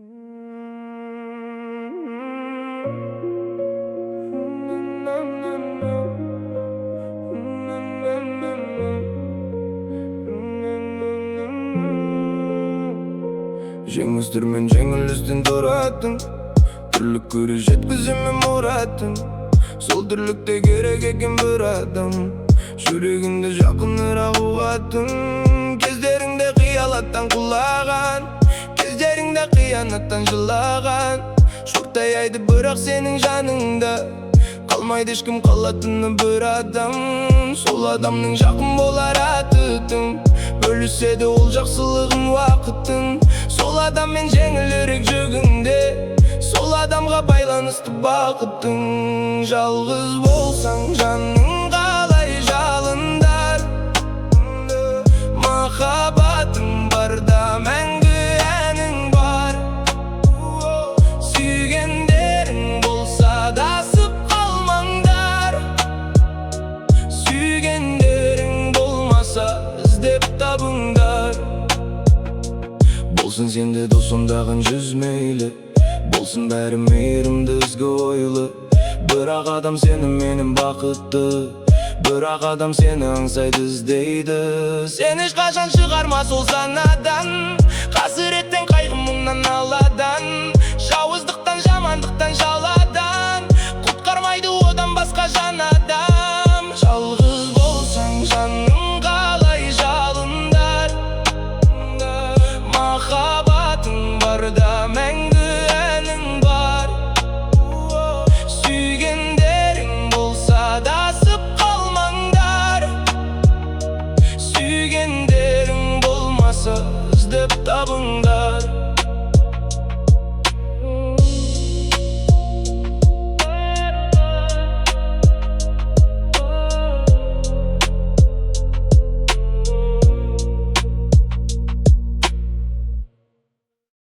Жеңіздермен жеңілістен тұратын Түрлік көрі жеткізімі мұратым Сол түрлікте керек екен бір адам Жүрегіңді жақынырақ ұғатын Кездеріңде қиялаттан құлаған Кездеріңде қиянаттан жылаған Шоқтай айды бірақ сенің жаныңда Қалмайды ешкім, қалатыны бір адам Сол адамның жақын болар атытың Бөліседі ол жақсылығың уақытың Сол адаммен жеңілірек жүгіңде Сол адамға байланысты бақытың Жалғыз болсаң жаның қалай жалындар Махаббатың барда мәңгі әнің бар Сүйгендерің болса да сып қалмаңдар Сүйгендерің болмаса іздеп табыңдар Болсын сенде досыңдағын жүз мейлі Болсын бәрі мейірімді ізгі ойлы Бірақ адам сені менің бақытты Бірақ адам сені аңсайды іздейді Сен ешқашан шығарма сол санадан Қасіреттен